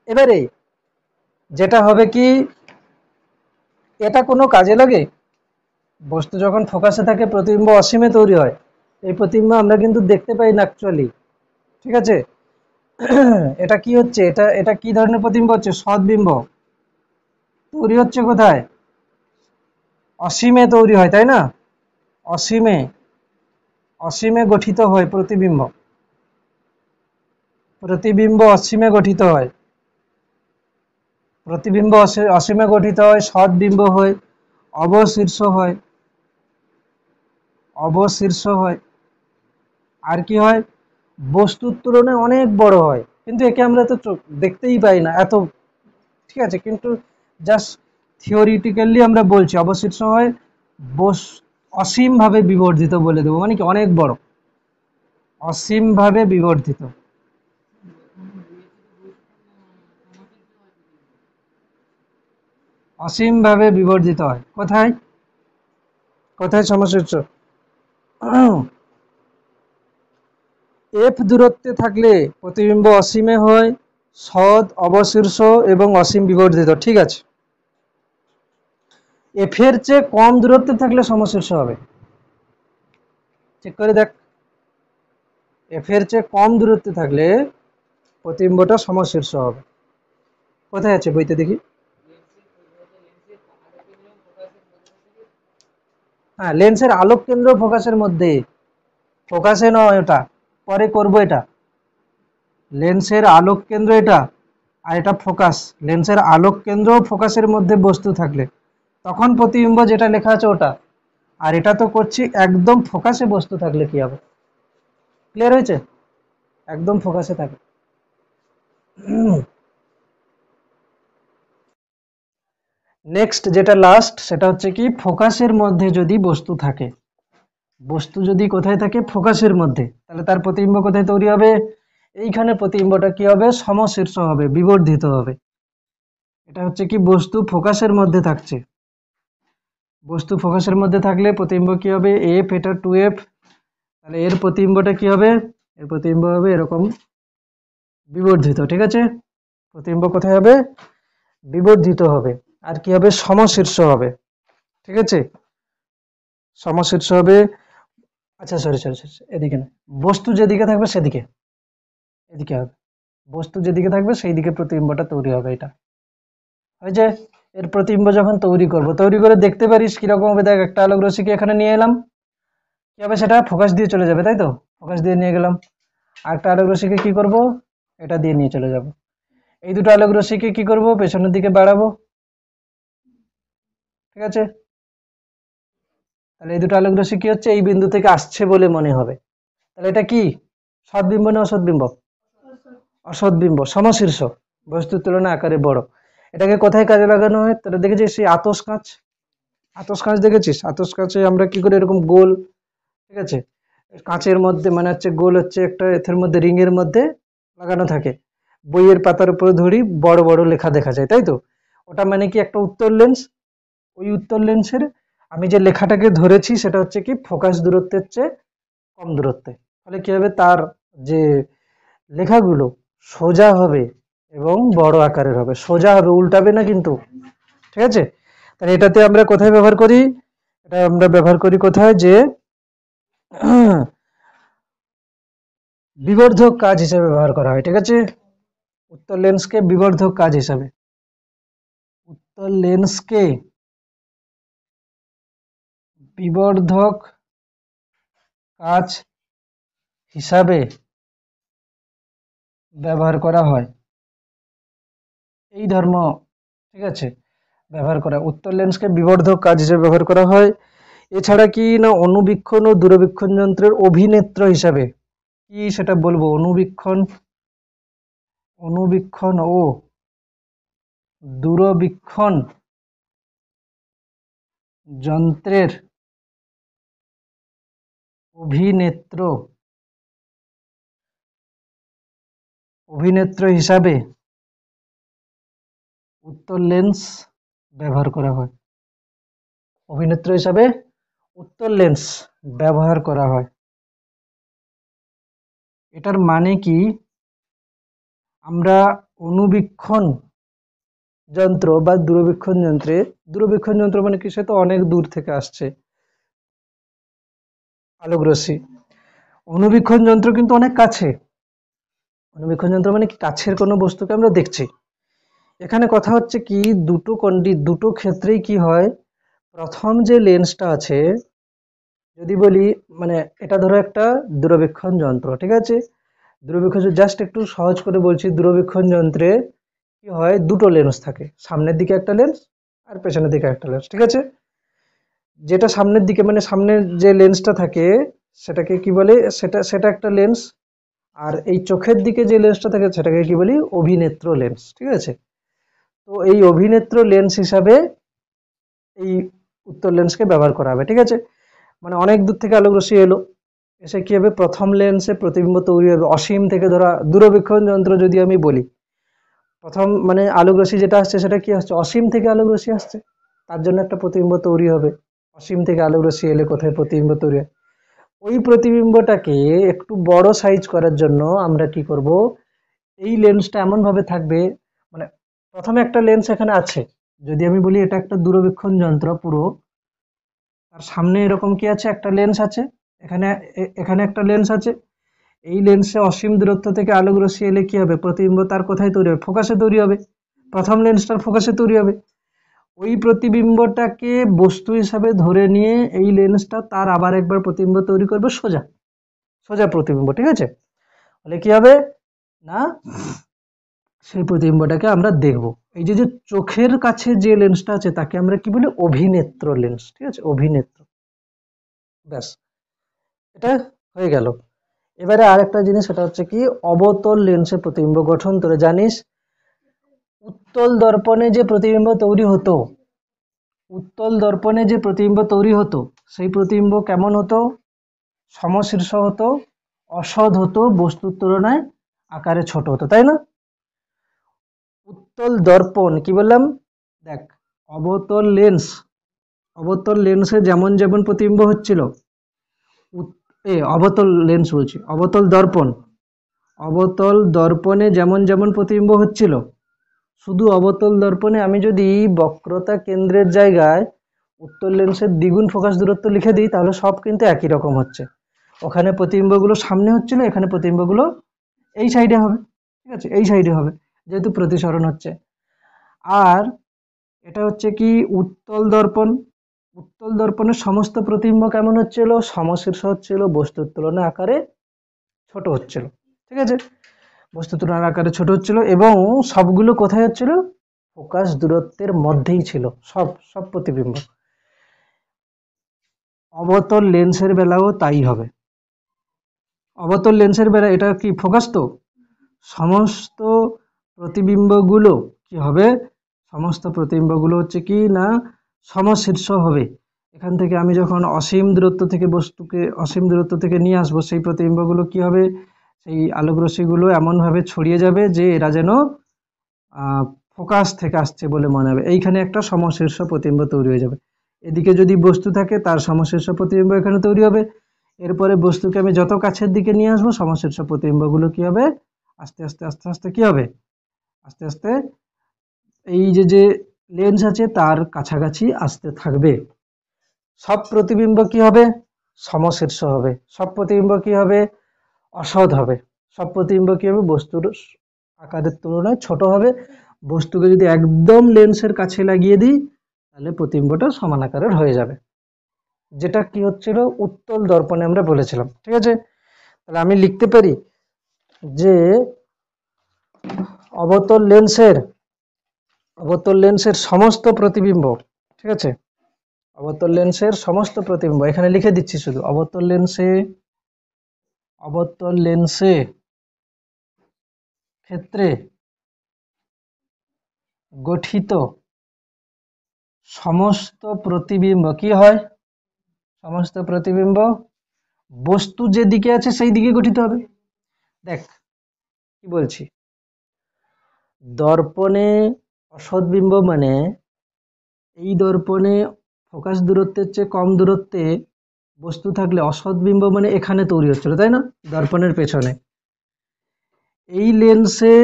এবারে যেটা হবে কি, এটা কোনো কাজে লাগে, বস্তু যখন ফোকাসে থাকে প্রতিবিম্ব অসীমে তৈরি হয়, এই প্রতিবিম্ব আমরা কিন্তু দেখতে পাই না অ্যাকচুয়ালি, ঠিক আছে। এটা কি হচ্ছে, এটা এটা কি ধরনের প্রতিবিম্ব হচ্ছে, সৎবিম্ব তৈরি হচ্ছে কোথায়, অসীমে তৈরি হয়, তাই না, অসীমে, অসীমে গঠিত হয় প্রতিবিম্ব, প্রতিবিম্ব অসীমে গঠিত হয়, প্রতিবিম্ব অসীমে গঠিত হয়, সৎবিম্ব হয়, অবশীর্ষ হয়, অবশীর্ষ হয়, আর কি হয়, বস্তুর তুলনায় অনেক বড় হয়, কিন্তু একে আমরা তো দেখতেই পাই না এত, ঠিক আছে, কিন্তু জাস্ট থিওরিটিক্যালি আমরা বলছি অবশীর্ষ হয়, অসীম ভাবে বিবর্ধিত বলে দেবো, মানে কি অনেক বড়, অসীম ভাবে বিবর্ধিত, অসীম ভাবে বিবর্ধিত হয়, কোথায়, কোথায় সমশীর্ষ, এফ দূরত্বে থাকলে প্রতিবিম্ব অসীমে হয়, সৎ, অবশীর্ষ এবং অসীম বিবর্ধিত, ঠিক আছে। এফ এর চেয়ে কম দূরত্বে থাকলে সমশীর্ষ হবে, চেক করে দেখ, এফ এর চেয়ে কম দূরত্বে থাকলে প্রতিবিম্বটা সমশীর্ষ হবে, কোথায় আছে বইতে দেখি, হ্যাঁ লেন্সের আলোক কেন্দ্র ফোকাসের মধ্যে, ফোকাসে নয় ওটা, পরে করব এটা, লেন্সের আলোক কেন্দ্র এটা, আর এটা ফোকাস, লেন্সের আলোক কেন্দ্র ফোকাসের মধ্যে বস্তু থাকলে তখন প্রতিবিম্ব যেটা লেখা আছে ওটা, আর এটা তো করছি একদম ফোকাসে বস্তু থাকলে কি হবে, ক্লিয়ার হয়েছে, একদম ফোকাসে থাকে। নেক্সট যেটা লাস্ট, সেটা হচ্ছে কি, ফোকাসের মধ্যে যদি বস্তু থাকে, বস্তু যদি কোথায় থাকে, ফোকাসের মধ্যে, তাহলে তার প্রতিবিম্ব কোথায় তৈরি হবে, এইখানে প্রতিবিম্বটা কি হবে, সমশীর্ষ হবে, বিবর্ধিত হবে। এটা হচ্ছে কি, বস্তু ফোকাসের মধ্যে থাকছে, বস্তু ফোকাসের মধ্যে থাকলে প্রতিবিম্ব কি হবে, এফ, এটা 2f, তাহলে এর প্রতিবিম্বটা কি হবে, এর প্রতিবিম্ব হবে এরকম বিবর্ধিত, ঠিক আছে, প্রতিবিম্ব কোথায় হবে, বিবর্ধিত হবে, আর কি হবে, সমশীর্ষ হবে, ঠিক আছে, সমশীর্ষ হবে। আচ্ছা সরি সরি সরি, এদিকে না, বস্তু যেদিকে থাকবে সেদিকে, এদিকে হবে, বস্তু যেদিকে থাকবে সেই দিকে প্রতিবিম্বটা তৈরি হবে, এটা ওই যে এর প্রতিবিম্ব যখন তৈরি করব, তৈরি করে দেখতে পারিস কিরকম হবে, দেখ একটা আলোক রশ্মিকে এখানে নিয়ে এলাম, কি হবে, সেটা ফোকাস দিয়ে চলে যাবে, তাই তো, ফোকাস দিয়ে নিয়ে গেলাম, আর একটা আলোক রশ্মিকে কি করব, এটা দিয়ে নিয়ে চলে যাব, এই দুটো আলোক রশ্মিকে কি করব, পেছনের দিকে বাড়াবো, ঠিক আছে, তাহলে এই দুটো আলোক রশ্মি কি হচ্ছে, এই বিন্দু থেকে আসছে বলে মনে হবে, তাহলে এটা কি, সৎবিম্ব না অসৎবিম্ব, অসৎবিম্ব, সমশীর্ষ, বস্তুর তুলনায় আকারে বড়। এটাকে কোথায় কাজে লাগানো হয়, তোরা দেখেছিস সেই আতস কাঁচ, আতস কাঁচ দেখেছিস, আতস কাঁচে আমরা কি করে এরকম গোল, ঠিক আছে, কাঁচের মধ্যে মানে হচ্ছে গোল হচ্ছে একটা এর মধ্যে রিং এর মধ্যে লাগানো থাকে, বইয়ের পাতার উপরে ধরি বড় বড় লেখা দেখা যায়, তাই তো, ওটা মানে কি একটা উত্তর লেন্স, ওই উত্তর লেন্সের আমি যে লেখাটাকে ধরেছি সেটা হচ্ছে কি ফোকাস দূরত্বের চেয়ে কম দূরত্বে, ফলে কি হবে, তার যে লেখাগুলো সোজা হবে এবং বড় আকারের হবে, সোজা হবে, উল্টাবে না কিন্তু, ঠিক আছে। তাহলে এটাতে আমরা কোথায় ব্যবহার করি, এটা আমরা ব্যবহার করি কোথায়, যে বিবর্ধক কাজ হিসেবে ব্যবহার করা হয়, ঠিক আছে, উত্তর লেন্সকে বিবর্ধক কাজ হিসাবে, উত্তর লেন্সকে বিবর্ধক কাজ হিসাবে ব্যবহার করা হয়, এই ধর্ম, ঠিক আছে, ব্যবহার করা, উত্তর লেন্সকে বিবর্ধক কাজ হিসেবে ব্যবহার করা হয়। এছাড়া কি না, অনুবীক্ষণ ও দূরবীক্ষণ যন্ত্রের অভিনেত্র হিসাবে, কি সেটা বলবো, অনুবীক্ষণ, অনুবীক্ষণ ও দূরবীক্ষণ যন্ত্রের অভিনেত্র অভিনেত্র হিসাবে উত্তল লেন্স ব্যবহার করা হয়। অভিনেত্র হিসাবে উত্তল লেন্স ব্যবহার করা হয়। এটার মানে কি, আমরা অনুবীক্ষণ যন্ত্র বা দূরবীক্ষণ যন্ত্রে, দূরবীক্ষণ যন্ত্র মানে কি, সে তো অনেক দূর থেকে আসছে আলোকরশ্মি। অনুবীক্ষণ যন্ত্র কিন্তু অনেক কাছে। অনুবীক্ষণ যন্ত্র মানে কি, কাছের কোনো বস্তুকে আমরা দেখছি। এখানে কথা হচ্ছে কি, দুটো ক্ষেত্রেই কি হয়, প্রথম যে লেন্সটা আছে, যদি বলি মানে এটা ধরো একটা দূরবীক্ষণ যন্ত্র, ঠিক আছে। দূরবীক্ষণ, জাস্ট একটু সহজ করে বলছি, দূরবীক্ষণ যন্ত্রে কি হয়, দুটো লেন্স থাকে, সামনের দিকে একটা লেন্স আর পেছনের দিকে একটা লেন্স, ঠিক আছে। যেটা সামনের দিকে মানে সামনের যে লেন্সটা থাকে সেটাকে কি বলে, সেটা সেটা একটা লেন্স। আর এই চোখের দিকে যে লেন্সটা থাকে সেটাকে কি বলি, অভিনেত্র লেন্স, ঠিক আছে। তো এই অভিনেত্র লেন্স হিসাবে এই উত্তল লেন্সকে ব্যবহার করা হবে, ঠিক আছে। মানে অনেক দূর থেকে আলোক রশ্মি এলো, এসে কি হবে, প্রথম লেন্সে প্রতিবিম্ব তৈরি হবে অসীম থেকে, ধরা দূরবীক্ষণ যন্ত্র যদি আমি বলি, প্রথম মানে আলোক রশ্মি যেটা আসছে সেটা কি আসছে, অসীম থেকে আলোক রশ্মি আসছে, তার জন্য একটা প্রতিবিম্ব তৈরি হবে। অসীম থেকে আলোক রশ্মি এলে কোথায় প্রতিবিম্ব তৈরি হয়, ওই প্রতিবিম্বটাকে একটু বড় সাইজ করার জন্য আমরা কি করব, এই লেন্সটা এমন ভাবে থাকবে, মানে প্রথমে একটা লেন্স এখানে আছে, যদি আমি বলি এটা একটা দূরবীক্ষণ যন্ত্র পুরো, তার সামনে এরকম কি আছে, একটা লেন্স আছে, এখানে এখানে একটা লেন্স আছে। এই লেন্সে অসীম দূরত্ব থেকে আলোক রশ্মি এলে কি হবে, প্রতিবিম্ব তার কোথায় তৈরি হবে, ফোকাসে তৈরি হবে, প্রথম লেন্সটার ফোকাসে তৈরি হবে। ওই প্রতিবিম্বটাকে বস্তু হিসাবে ধরে নিয়ে এই লেন্সটা তার আবার একবার প্রতিবিম্ব তৈরি করবে, সোজা সোজা প্রতিবিম্ব, ঠিক আছে। তাহলে কি হবে না, সেই প্রতিবিম্বটাকে আমরা দেখব। এই যে যে চোখের কাছে যে লেন্সটা আছে তাকে আমরা কি বলি, অভিনেত্র লেন্স, ঠিক আছে, অভিনেত্র। ব্যাস, এটা হয়ে গেল। এবারে আরেকটা জিনিস, সেটা হচ্ছে কি, অবতল লেন্সের প্রতিবিম্ব গঠন। তোরা জানিস উত্তল দর্পণে যে প্রতিবিম্ব তৈরি হতো, উত্তল দর্পণে যে প্রতিবিম্ব তৈরি হতো, সেই প্রতিবিম্ব কেমন হতো, সমশীর্ষ হতো, অসৎ হতো, বস্তুর তুলনায় আকারে ছোট হতো, তাই না। উত্তল দর্পণ কি বললাম, দেখ, অবতল লেন্স, অবতল লেন্সে যেমন যেমন প্রতিবিম্ব হচ্ছিল, অবতল লেন্স বলছি, অবতল দর্পণ, অবতল দর্পণে যেমন যেমন প্রতিবিম্ব হচ্ছিল, শুধু অবতল দর্পণে আমি যদি বক্রতা কেন্দ্রের জায়গায় উত্তল লেন্সের দ্বিগুণ ফোকাস দূরত্ব লিখে দিই, তাহলে সব কিন্তু একই রকম হচ্ছে। ওখানে প্রতিবিম্বগুলো সামনে হচ্ছিল, এখানে প্রতিবিম্বগুলো এই সাইডে হবে, ঠিক আছে, এই সাইডে হবে, যেহেতু প্রতিসরণ হচ্ছে। আর এটা হচ্ছে কি, উত্তল দর্পণ, উত্তল দর্পণের সমস্ত প্রতিবিম্ব কেমন হচ্ছিল, সমশীর্ষ হচ্ছিল, বস্তুর তুলনায় আকারে ছোট হচ্ছিল, ঠিক আছে, বস্তু তুলনার আকারে ছোট হচ্ছিল, এবং সবগুলো কোথায় হচ্ছিল, ফোকাস দূরত্বের মধ্যেই ছিল, সব সব প্রতিবিম্ব। অবতল লেন্সের বেলাও তাই হবে। অবতল লেন্সের বেলা এটা কি, ফোকাস তো, সমস্ত প্রতিবিম্বগুলো কি হবে, সমস্ত প্রতিবিম্বগুলো হচ্ছে কি না, সমশীর্ষ হবে। এখান থেকে আমি যখন অসীম দূরত্ব থেকে বস্তুকে অসীম দূরত্ব থেকে নিয়ে আসবো, সেই প্রতিবিম্বগুলো কি হবে, সেই আলোক রশ্মিগুলো এমনভাবে ছড়িয়ে যাবে যে এরা যেন ফোকাস থেকে আসছে বলে মনে হবে। এইখানে একটা সমশীর্ষ প্রতিবিম্ব তৈরি হয়ে যাবে। এদিকে যদি বস্তু থাকে তার সমশীর্ষ প্রতিবিম্ব এখানে তৈরি হবে। এরপরে বস্তুকে আমি যত কাছের দিকে নিয়ে আসবো, সমশীর্ষ প্রতিবিম্বগুলো কি হবে, আস্তে আস্তে আস্তে আস্তে কি হবে, আস্তে আস্তে এই যে যে লেন্স আছে তার কাছাকাছি আসতে থাকবে। সব প্রতিবিম্ব কি হবে, সমশীর্ষ হবে। সব প্রতিবিম্ব কি হবে, অসৎ হবে। সব প্রতিবিম্ব কি হবে, বস্তুর আকারের তুলনায় ছোট হবে। বস্তুকে যদি একদম লেন্সের কাছে লাগিয়ে দিই, তাহলে প্রতিবিম্বটা সমান আকারের হয়ে যাবে, যেটা কি হচ্ছিল উত্তল দর্পণে আমরা বলেছিলাম, ঠিক আছে। তাহলে আমি লিখতে পারি যে অবতল লেন্সের সমস্ত প্রতিবিম্ব, ঠিক আছে, অবতল লেন্সের সমস্ত প্রতিবিম্ব এখানে লিখে দিচ্ছি, শুধু অবতল লেন্সে ক্ষেত্রে গঠিত সমস্ত প্রতিবিম্ব কি হয়, সমস্ত প্রতিবিম্ব বস্তু যেদিকে আছে সেই দিকে গঠিত হবে। দেখ কি বলছি, দর্পণে অসৎ বিম্ব মানে এই দর্পণে ফোকাস দূরত্বের চেয়ে কম দূরত্বে বস্তু থাকলে অসৎ বিম্ব মানে এখানে তৈরি হচ্ছিল, তাই না, দর্পণের পেছনে। এই লেন্সে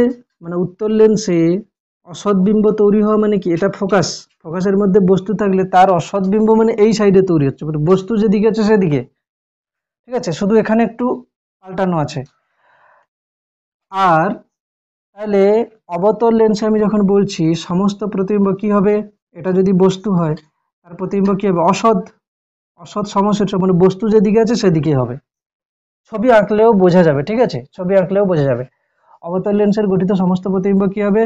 মানে উত্তর লেন্সে অসৎ বিম্ব তৈরি হওয়া মানে কি, এটা ফোকাস, ফোকাসের মধ্যে বস্তু থাকলে তার অসৎ বিম্ব মানে এই সাইডে তৈরি হচ্ছে, মানে বস্তু যেদিকে আছে সেদিকে, ঠিক আছে, শুধু এখানে একটু পাল্টানো আছে। আর তাহলে অবতল লেন্সে আমি যখন বলছি সমস্ত প্রতিবিম্ব কি হবে, এটা যদি বস্তু হয় তার প্রতিবিম্ব কি হবে, অসৎ, অসৎ সমশীর্ষ মানে বস্তু যেদিকে আছে সেদিকে হবে। ছবি আঁকলেও বোঝা যাবে, ঠিক আছে, ছবি আঁকলেও বোঝা যাবে। অবতল লেন্সের গঠিত সমস্ত প্রতিবিম্ব কি হবে,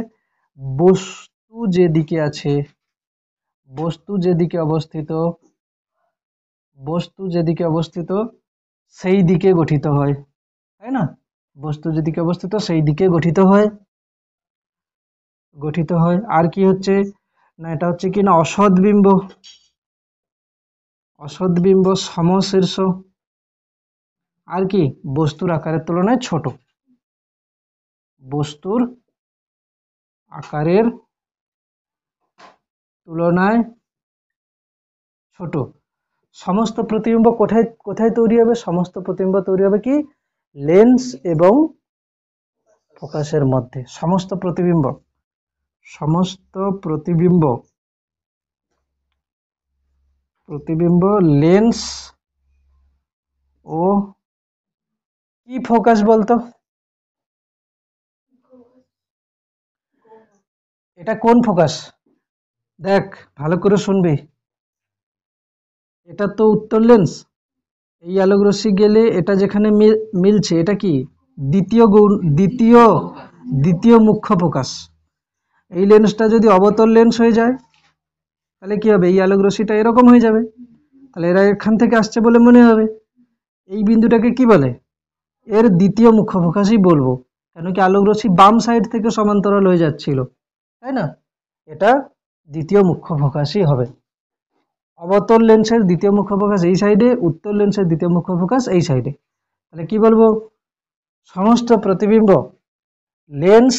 বস্তু যেদিকে আছে, বস্তু যেদিকে অবস্থিত, বস্তু যেদিকে অবস্থিত সেই দিকে গঠিত হয়, তাই না, বস্তু যেদিকে অবস্থিত সেই দিকে গঠিত হয়, গঠিত হয়। আর কি হচ্ছে না, এটা হচ্ছে কি না অসৎ বিম্ব, অসৎ বিম্ব সমশীর্ষ। আর কি, বস্তুর আকারের তুলনায় ছোট, বস্তুর আকারের তুলনায় ছোট। সমস্ত প্রতিবিম্ব কোথায় কোথায় তৈরি হবে, সমস্ত প্রতিবিম্ব তৈরি হবে কি লেন্স এবং ফোকাসের মধ্যে। সমস্ত প্রতিবিম্ব, সমস্ত প্রতিবিম্ব, প্রতিবিম্ব লেন্স ও কি ফোকাস বলতো, এটা কোন ফোকাস, দেখ ভালো করে শুনবি, এটা তো উত্তর লেন্স, এই আলোক রশ্মি গেলে এটা যেখানে মিলছে এটা কি দ্বিতীয় দ্বিতীয় মুখ্য ফোকাস। এই লেন্সটা যদি অবতল লেন্স হয়ে যায় তাহলে কি হবে, এই আলোক রশ্মিটা এরকম হয়ে যাবে, তাহলে এরা এখান থেকে আসছে বলে মনে হবে। এই বিন্দুটাকে কি বলে, এর দ্বিতীয় মুখ্য ফোকাসই বলবো, কেন কি আলোক রশ্মি বাম সাইড থেকে সমান্তরাল হয়ে যাচ্ছিল, তাই না, এটা দ্বিতীয় মুখ্য ফোকাসই হবে। অবতল লেন্সের দ্বিতীয় মুখ্য ফোকাস এই সাইডে, উত্তর লেন্সের দ্বিতীয় মুখ্য ফোকাস এই সাইডে। তাহলে কি বলবো, সমস্ত প্রতিবিম্ব লেন্স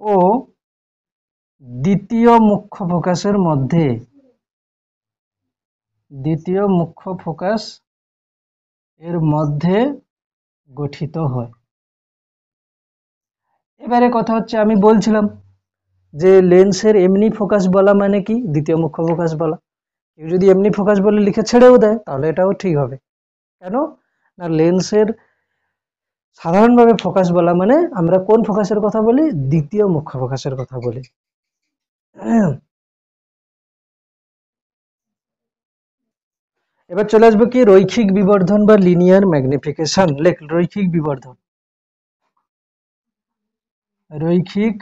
ও দ্বিতীয় মুখ্য ফোকাসের মধ্যে, দ্বিতীয় মুখ্য ফোকাস এর মধ্যে গঠিত হয়। এবারে কথা হচ্ছে, আমি বলছিলাম যে লেন্সের এমনি ফোকাস বলা মানে কি দ্বিতীয় মুখ্য ফোকাস বলা, কেউ যদি এমনি ফোকাস বলে লিখে ছেড়েও দেয় তাহলে এটাও ঠিক হবে। কেন না, লেন্সের সাধারণভাবে ফোকাস বলা মানে আমরা কোন ফোকাসের কথা বলি, দ্বিতীয় মুখ্য ফোকাসের কথা বলি। এবার চলে আসবে কি রৈখিক বিবর্ধন বা লিনিয়ার ম্যাগনিফিকেশন। লেখ রৈখিক বিবর্ধন, রৈখিক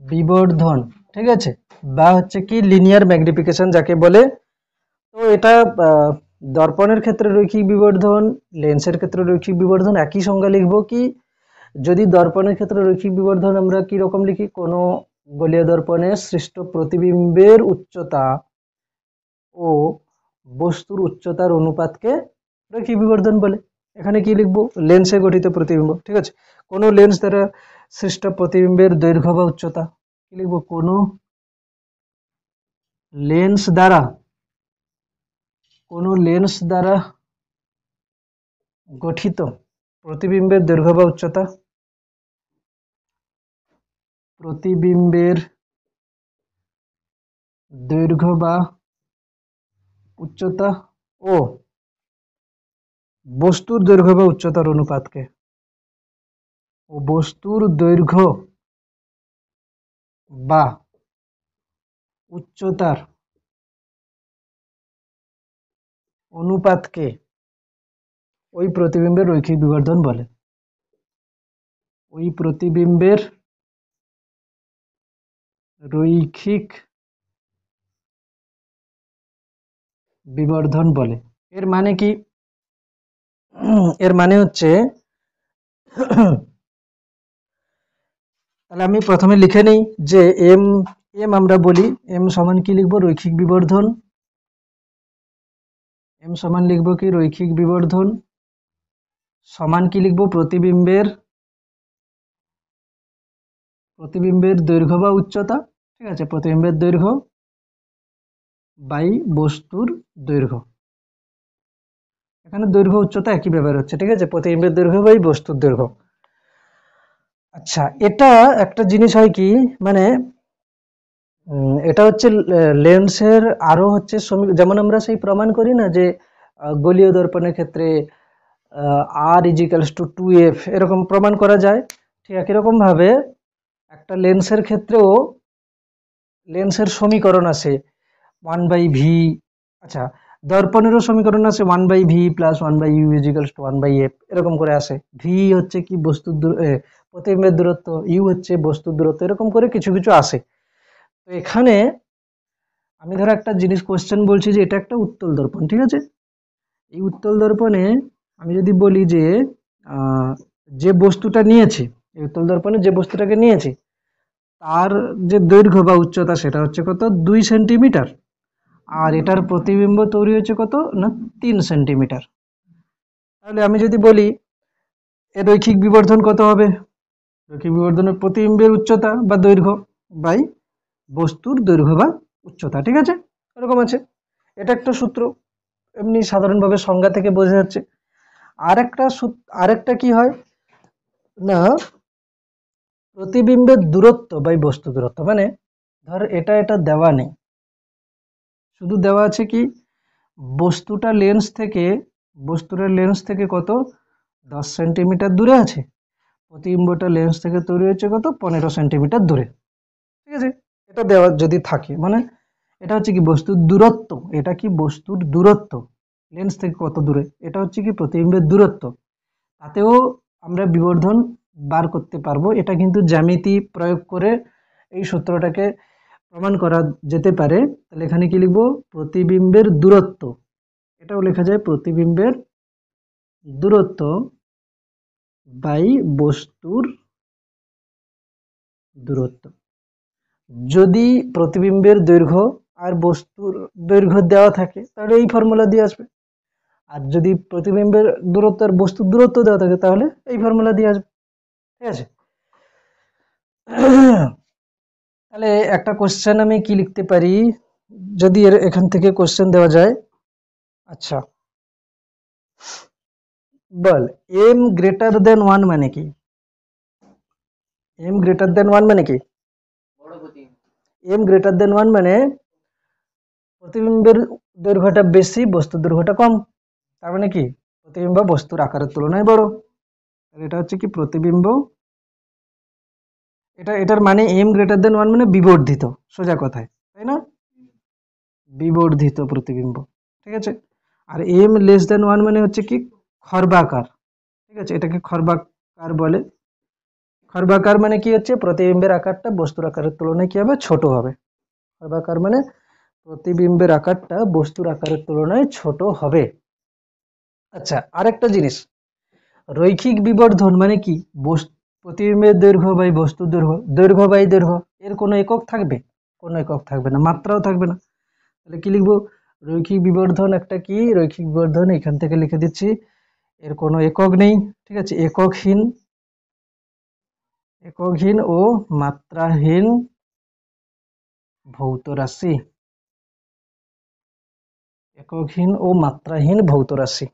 বিবর্ধন, ঠিক আছে, বা হচ্ছে কি লিনিয়ার ম্যাগনিফিকেশন যাকে বলে। তো এটা দর্পণের ক্ষেত্রে রৈখিক বিবর্ধন, লেন্সের ক্ষেত্রে রৈখিক বিবর্ধন একই সংজ্ঞা লিখবো। কি যদি দর্পণের ক্ষেত্রে রৈখিক বিবর্ধন আমরা কি রকম লিখি, কোনো গোলীয় দর্পণে সৃষ্ট প্রতিবিম্বের উচ্চতা ও বস্তুর উচ্চতার অনুপাতকে রৈখিক বিবর্ধন বলে। এখানে কি লিখবো, লেন্সে গঠিত প্রতিবিম্ব, ঠিক আছে, কোনো লেন্স দ্বারা সৃষ্ট প্রতিবিম্বের দৈর্ঘ্য বা উচ্চতা, কি লিখবো, কোনো লেন্স দ্বারা, কোনো লেন্স দ্বারা গঠিত প্রতিবিম্বের দৈর্ঘ্য বা উচ্চতা, প্রতিবিম্বের দৈর্ঘ্য বা উচ্চতা ও বস্তুর দৈর্ঘ্য বা উচ্চতার অনুপাতকে, ও বস্তুর দৈর্ঘ্য বা উচ্চতার অনুপাতকে ওই প্রতিবিম্বের রৈখিক বিবর্ধন বলে। ওই প্রতিবিম্বের রৈখিক বিবর্ধন বলে। এর মানে কি, এর মানে হচ্ছে তাহলে আমি প্রথমে লিখে নেই যে এম, এম আমরা বলি, এম সমান কি লিখবো, রৈখিক বিবর্ধন, এম সমান লিখবো কি রৈখিক বিবর্ধন সমান কি লিখবো প্রতিবিম্বের দৈর্ঘ্য বা উচ্চতা, ঠিক আছে, প্রতিবিম্বের দৈর্ঘ্য বাই বস্তুর দৈর্ঘ্য। এখানে দৈর্ঘ্য উচ্চতা একই ব্যবহার হচ্ছে, ঠিক আছে, প্রতিবিম্বের দৈর্ঘ্য বাই বস্তুর দৈর্ঘ্য। আচ্ছা, এটা একটা জিনিস হয় কি, মানে এটা হচ্ছে লেন্সের আরো হচ্ছে যেমন আমরা সেই প্রমাণ করি না যে গোলীয় দর্পণের ক্ষেত্রে আর ইজিক্যালস টু 2f এরকম প্রমাণ করা যায়, ঠিক একই রকম ভাবে একটা লেন্সের ক্ষেত্রেও লেন্সের সমীকরণ আছে 1/v। আচ্ছা, দর্পণেরও সমীকরণ আছে 1/v plus 1/u ইজিক্যালস two 1/f এরকম করে আসে। ভি হচ্ছে কি বস্তুর প্রতিবিম্বের দূরত্ব, ইউ হচ্ছে বস্তুর দূরত্ব, এরকম করে কিছু কিছু আসে। তো এখানে আমি ধরো একটা জিনিস কোশ্চেন বলছি যে এটা একটা উত্তল দর্পণ, ঠিক আছে, এই উত্তল দর্পণে আমি যদি বলি যে যে বস্তুটা নিয়েছে, এই উত্তল দর্পণে যে বস্তুটাকে নিয়েছে তার যে দৈর্ঘ্য বা উচ্চতা সেটা হচ্ছে কত 2 সেন্টিমিটার, আর এটার প্রতিবিম্ব তৈরি হচ্ছে কত না 3 সেন্টিমিটার। তাহলে আমি যদি বলি এর রৈখিক বিবর্ধন কত হবে, রৈখিক বিবর্ধনের প্রতিবিম্বের উচ্চতা বা দৈর্ঘ্য বাই বস্তুর দৈর্ঘ্য বা উচ্চতা, ঠিক আছে, এরকম আছে। এটা একটা সূত্র, এমনি সাধারণভাবে সংজ্ঞা থেকে বোঝা যাচ্ছে। আরেকটা কি হয় না, প্রতিবিম্বের দূরত্ব বাই বস্তু দূরত্ব, মানে ধর এটা দেওয়া নেই, শুধু দেওয়া আছে কি বস্তুটা লেন্স থেকে কত 10 সেন্টিমিটার দূরে আছে, প্রতিবিম্বটা লেন্স থেকে তৈরি হচ্ছে কত 15 সেন্টিমিটার দূরে, ঠিক আছে, এটা দেওয়া যদি থাকে মানে এটা হচ্ছে কি বস্তুর দূরত্ব, এটা কি বস্তুর দূরত্ব লেন্স থেকে কত দূরে, এটা হচ্ছে কি প্রতিবিম্বের দূরত্ব, তাতেও আমরা বিবর্ধন বার করতে পারবো। এটা কিন্তু জ্যামিতি প্রয়োগ করে এই সূত্রটাকে প্রমাণ করা যেতে পারে। তাহলে এখানে কি লিখবো প্রতিবিম্বের দূরত্ব, এটাও লেখা যায় প্রতিবিম্বের দূরত্ব বাই বস্তুর দূরত্ব। যদি প্রতিবিম্বের দৈর্ঘ্য আর বস্তুর দৈর্ঘ্য দেওয়া থাকে তাহলে এই ফর্মুলা দিয়ে আসবে, আর যদি প্রতিবিম্বের দূরত্ব আর বস্তুর দূরত্ব দেওয়া থাকে তাহলে এই ফর্মুলা দিয়ে আসবে, ঠিক আছে। তাহলে একটা কোশ্চেন আমি কি লিখতে পারি, যদি এখান থেকে কোশ্চেন দেওয়া যায়, আচ্ছা বল এম গ্রেটার দেন 1 মানে কি, এম গ্রেটার দেন 1 মানে কি, এম গ্রেটার দেন 1 মানে প্রতিবিম্বের দৈর্ঘ্যটা বেশি বস্তুর দৈর্ঘ্যটা কম, তার মানে কি প্রতিবিম্ব বস্তুর আকারের তুলনায় বড়, এটা হচ্ছে কি প্রতিবিম্ব, এটার মানে এম গ্রেটার দেন 1 মানে বিবর্ধিত, সোজা কথায়, তাই না, বিবর্ধিত প্রতিবিম্ব, ঠিক আছে। আর এম লেস দেন 1 মানে হচ্ছে কি খর্বাকার, ঠিক আছে, এটাকে খর্বাকার বলে। খর্বাকার মানে কি হচ্ছে প্রতিবিম্বের আকারটা বস্তুর আকারের তুলনায় কি হবে ছোট হবে, খর্বাকার মানে প্রতিবিম্বের আকারটা বস্তুর আকারের তুলনায় ছোট হবে। আচ্ছা, আরেকটা জিনিস, রৈখিক বিবর্ধন মানে কি প্রতিবিম্বের দৈর্ঘ্য বাই বস্তুর দৈর্ঘ্য, দৈর্ঘ্য বাই দৈর্ঘ্য, এর কোনো একক থাকবে, কোনো একক থাকবে না, মাত্রাও থাকবে না। তাহলে কি লিখবো রৈখিক বিবর্ধন একটা কি, রৈখিক বিবর্ধন এখান থেকে লিখে দিচ্ছি এর কোনো একক নেই, ঠিক আছে, এককহীন ও মাত্রাহীন ভৌত রাশি, এককহীন ও মাত্রাহীন ভৌত রাশি,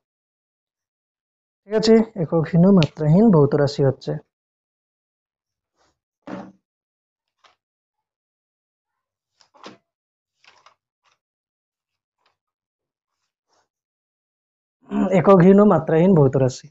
ঠিক আছে, এককহীন ও মাত্রাহীন ভৌত রাশি হচ্ছে। এককহীন ও মাত্রাহীন ভৌত রাশি।